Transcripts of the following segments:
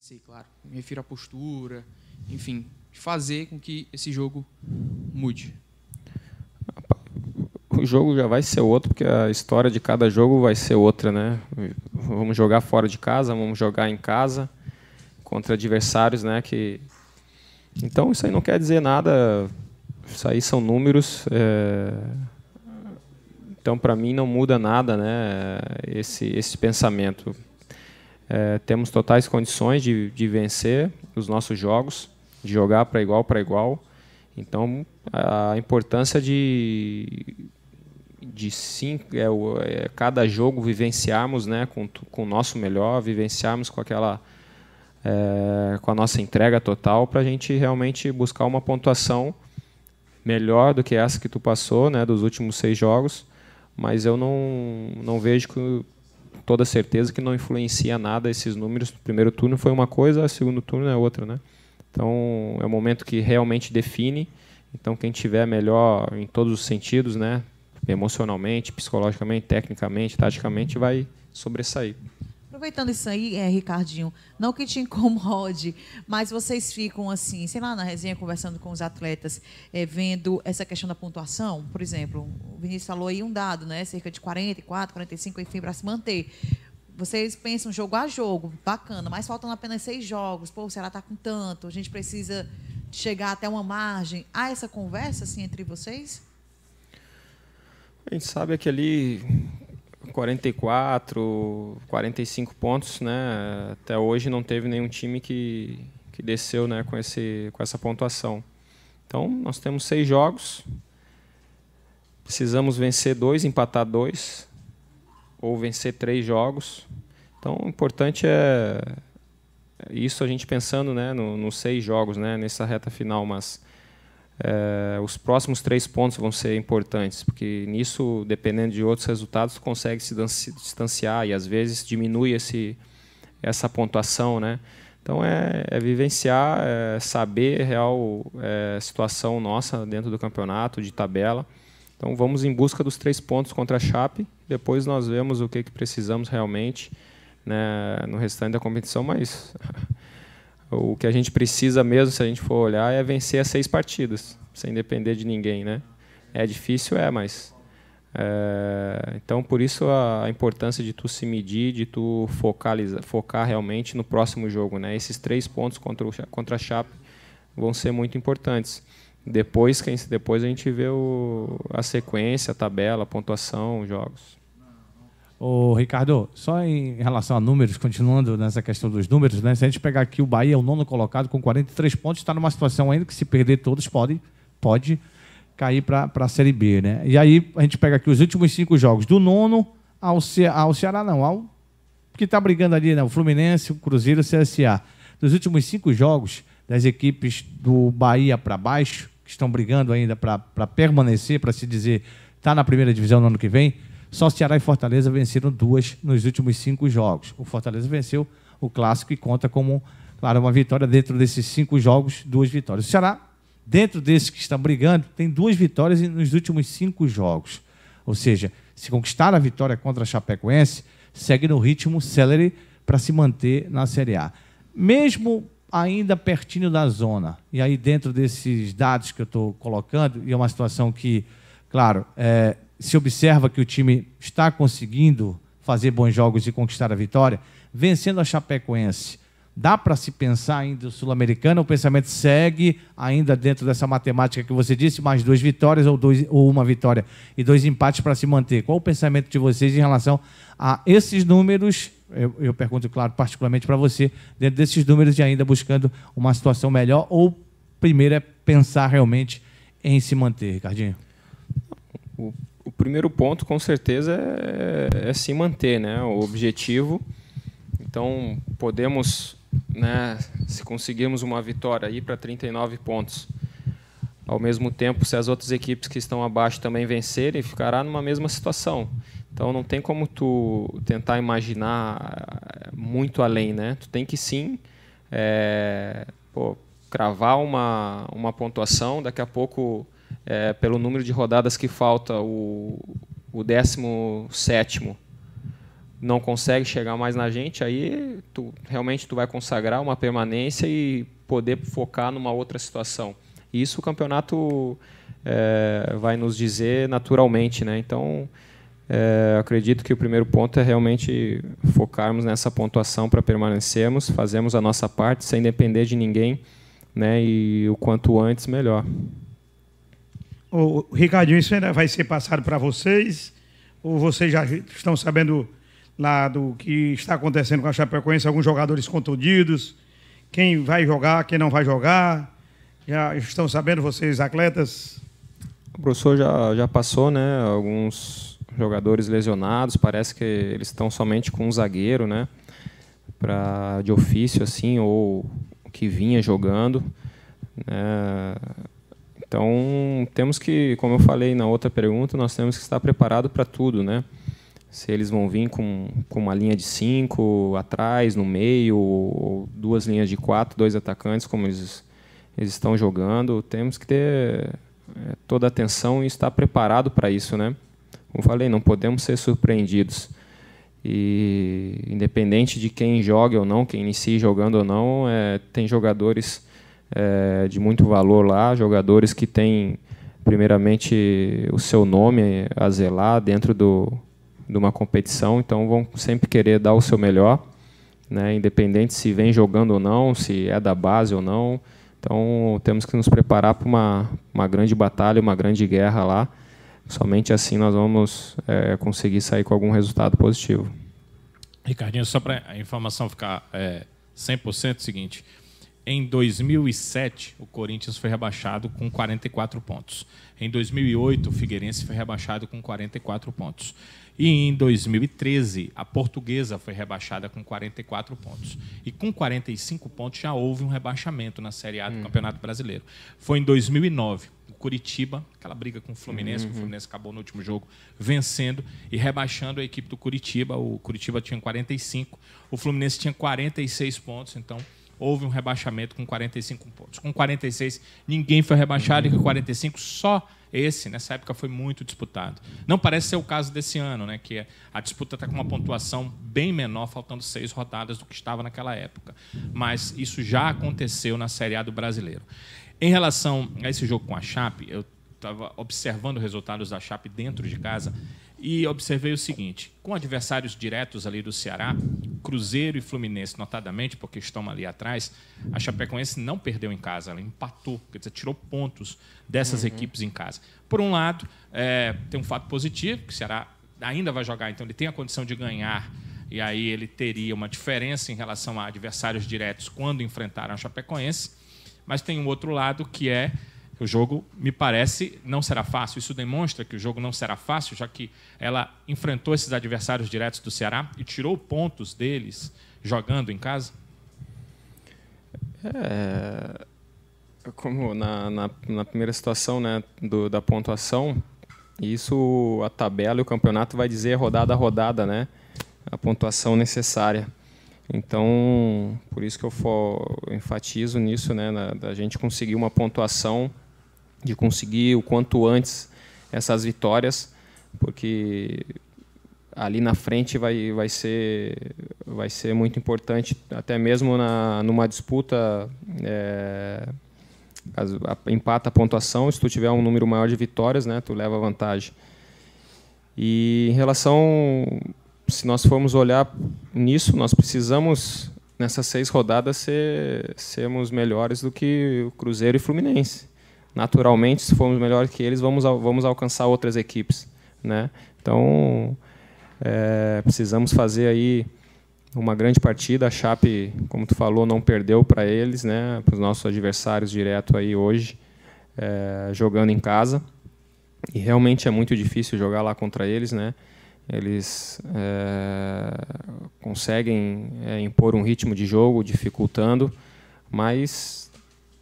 Sei, claro. Me refiro à postura, enfim, de fazer com que esse jogo mude. O jogo já vai ser outro, porque a história de cada jogo vai ser outra, né? Vamos jogar fora de casa, vamos jogar em casa contra adversários, né? Então isso aí não quer dizer nada. Isso aí são números. Então para mim não muda nada, né? Esse pensamento. Temos totais condições de vencer os nossos jogos, de jogar para igual. Então, a importância de sim, cada jogo vivenciarmos, né, com o nosso melhor, vivenciarmos com a nossa entrega total, para a gente realmente buscar uma pontuação melhor do que essa que tu passou, né, dos últimos 6 jogos. Mas eu não vejo toda certeza que não influencia nada esses números. O primeiro turno foi uma coisa, o segundo turno é outra, né? Então é o momento que realmente define. Então quem tiver melhor em todos os sentidos, né, emocionalmente, psicologicamente, tecnicamente, taticamente, vai sobressair. Aproveitando isso aí, Ricardinho, não que te incomode, mas vocês ficam assim, sei lá, na resenha, conversando com os atletas, vendo essa questão da pontuação. Por exemplo, o Vinícius falou aí um dado, né? Cerca de 44, 45, enfim, para se manter. Vocês pensam jogo a jogo, bacana, mas faltando apenas 6 jogos. Pô, o Ceará está com tanto, a gente precisa chegar até uma margem. Há essa conversa assim entre vocês? A gente sabe que ali 44, 45 pontos, né? Até hoje não teve nenhum time que desceu, né, com essa pontuação. Então, nós temos 6 jogos, precisamos vencer 2, empatar 2, ou vencer 3 jogos. Então, o importante é isso, a gente pensando, né, nos 6 jogos, né, nessa reta final, mas os próximos 3 pontos vão ser importantes, porque nisso, dependendo de outros resultados, consegue se distanciar e às vezes diminui essa pontuação, né? Então é vivenciar, saber a real situação nossa dentro do campeonato, de tabela. Então vamos em busca dos 3 pontos contra a Chape, depois nós vemos o que precisamos realmente, né, no restante da competição, mas o que a gente precisa mesmo, se a gente for olhar, é vencer as 6 partidas, sem depender de ninguém, né? É difícil, mas... então, por isso, a importância de tu se medir, de tu focar realmente no próximo jogo, né? Esses 3 pontos contra a Chape vão ser muito importantes. Depois a gente vê a sequência, a tabela, a pontuação, os jogos. Ô, Ricardo, só em relação a números, continuando nessa questão dos números, né? Se a gente pegar aqui o Bahia, o 9º colocado, com 43 pontos, está numa situação ainda que, se perder todos, pode cair para a Série B, né? E aí a gente pega aqui os últimos 5 jogos, do 9º ao Ceará, não, ao que está brigando ali, né? O Fluminense, o Cruzeiro, o CSA. Dos últimos 5 jogos, das equipes do Bahia para baixo, que estão brigando ainda para permanecer, para se dizer, está na primeira divisão no ano que vem, só Ceará e Fortaleza venceram 2 nos últimos 5 jogos. O Fortaleza venceu o Clássico e conta como, claro, uma vitória dentro desses 5 jogos, 2 vitórias. O Ceará, dentro desses que estão brigando, tem 2 vitórias nos últimos 5 jogos. Ou seja, se conquistar a vitória contra a Chapecoense, segue no ritmo celery para se manter na Série A. Mesmo ainda pertinho da zona, e aí dentro desses dados que eu estou colocando, e é uma situação que, claro, se observa que o time está conseguindo fazer bons jogos e conquistar a vitória, vencendo a Chapecoense. Dá para se pensar ainda o Sul-Americano? O pensamento segue ainda dentro dessa matemática que você disse, mais 2 vitórias ou 1 vitória e 2 empates para se manter. Qual o pensamento de vocês em relação a esses números? Eu pergunto, claro, particularmente para você, dentro desses números e ainda buscando uma situação melhor, ou primeiro é pensar realmente em se manter, Ricardinho? O primeiro ponto, com certeza, é se manter, né? O objetivo. Então, podemos, né, se conseguirmos uma vitória, ir para 39 pontos. Ao mesmo tempo, se as outras equipes que estão abaixo também vencerem, ficará numa mesma situação. Então, não tem como tu tentar imaginar muito além, né? Tu tem que, sim, cravar uma pontuação. Daqui a pouco, pelo número de rodadas que falta, o 17º não consegue chegar mais na gente, aí realmente tu vai consagrar uma permanência e poder focar numa outra situação. Isso o campeonato vai nos dizer naturalmente, né? Então, acredito que o primeiro ponto é realmente focarmos nessa pontuação para permanecermos, fazermos a nossa parte sem depender de ninguém, né? E o quanto antes, melhor. O Ricardinho, isso ainda vai ser passado para vocês? Ou vocês já estão sabendo lá do que está acontecendo com a Chapecoense, alguns jogadores contundidos, quem vai jogar, quem não vai jogar? Já estão sabendo vocês, atletas? O professor já passou, né? Alguns jogadores lesionados, parece que eles estão somente com um zagueiro, né? De ofício, assim, ou que vinha jogando. Então, temos que, como eu falei na outra pergunta, nós temos que estar preparados para tudo, né? Se eles vão vir com uma linha de 5 atrás, no meio, ou 2 linhas de 4, 2 atacantes, como eles estão jogando, temos que ter toda a atenção e estar preparado para isso, né? Como eu falei, não podemos ser surpreendidos. E independente de quem jogue ou não, quem inicie jogando ou não, tem jogadores de muito valor lá, jogadores que têm, primeiramente, o seu nome a zelar dentro de uma competição, então vão sempre querer dar o seu melhor, né? Independente se vem jogando ou não, se é da base ou não. Então, temos que nos preparar para uma grande batalha, uma grande guerra lá. Somente assim nós vamos conseguir sair com algum resultado positivo. Ricardinho, só para a informação ficar 100%, é o seguinte: em 2007, o Corinthians foi rebaixado com 44 pontos. Em 2008, o Figueirense foi rebaixado com 44 pontos. E em 2013, a Portuguesa foi rebaixada com 44 pontos. E com 45 pontos já houve um rebaixamento na Série A do Campeonato Brasileiro. Foi em 2009, o Curitiba, aquela briga com o Fluminense, que o Fluminense acabou no último jogo vencendo e rebaixando a equipe do Curitiba. O Curitiba tinha 45, o Fluminense tinha 46 pontos, então houve um rebaixamento com 45 pontos. Com 46, ninguém foi rebaixado, e com 45, só esse, nessa época, foi muito disputado. Não parece ser o caso desse ano, né, que a disputa está com uma pontuação bem menor, faltando 6 rodadas do que estava naquela época. Mas isso já aconteceu na Série A do Brasileiro. Em relação a esse jogo com a Chape, eu estava observando os resultados da Chape dentro de casa e observei o seguinte: com adversários diretos ali do Ceará, Cruzeiro e Fluminense, notadamente, porque estão ali atrás, a Chapecoense não perdeu em casa, ela empatou, quer dizer, tirou pontos dessas equipes em casa. Por um lado, tem um fato positivo, que o Ceará ainda vai jogar, então ele tem a condição de ganhar, e aí ele teria uma diferença em relação a adversários diretos quando enfrentaram a Chapecoense, mas tem um outro lado, que o jogo, me parece, não será fácil. Isso demonstra que o jogo não será fácil, já que ela enfrentou esses adversários diretos do Ceará e tirou pontos deles jogando em casa? Como na primeira situação, né, da pontuação, isso a tabela e o campeonato vai dizer rodada a rodada, né, a pontuação necessária. Então, por isso que eu enfatizo nisso, né, da gente conseguir uma pontuação, de conseguir o quanto antes essas vitórias, porque ali na frente vai ser muito importante, até mesmo numa disputa, empata a pontuação, se tu tiver um número maior de vitórias, né, tu leva vantagem. E em relação, se nós formos olhar nisso, nós precisamos, nessas 6 rodadas, sermos melhores do que o Cruzeiro e Fluminense. Naturalmente, se formos melhores que eles, vamos alcançar outras equipes, né? Então, precisamos fazer aí uma grande partida. A Chape, como tu falou, não perdeu para eles, né? Para os nossos adversários direto aí hoje, jogando em casa. E realmente é muito difícil jogar lá contra eles, né? Eles conseguem impor um ritmo de jogo, dificultando, mas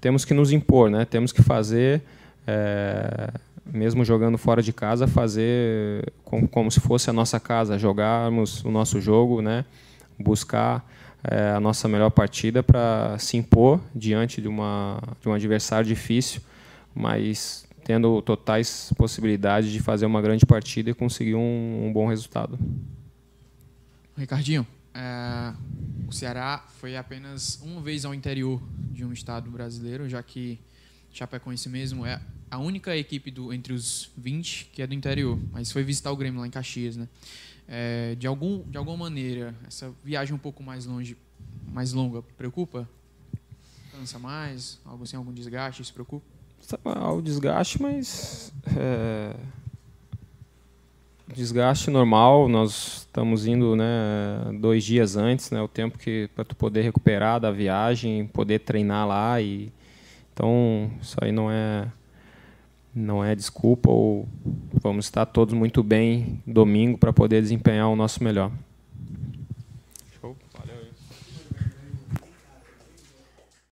temos que nos impor, né? Temos que fazer, mesmo jogando fora de casa, fazer como se fosse a nossa casa, jogarmos o nosso jogo, né? Buscar a nossa melhor partida para se impor diante de um adversário difícil, mas tendo totais possibilidades de fazer uma grande partida e conseguir um bom resultado. Ricardinho, o Ceará foi apenas uma vez ao interior de um estado brasileiro, já que Chapecoense mesmo é a única equipe entre os 20 que é do interior, mas foi visitar o Grêmio lá em Caxias, né? De alguma maneira, essa viagem um pouco mais longa, preocupa? Cansa mais? Algo assim, algum desgaste? Isso preocupa? O desgaste, mas desgaste normal. Nós estamos indo, né, 2 dias antes, né, o tempo que para tu poder recuperar da viagem, poder treinar lá, e então isso aí não é desculpa, ou vamos estar todos muito bem domingo para poder desempenhar o nosso melhor. Show. Valeu.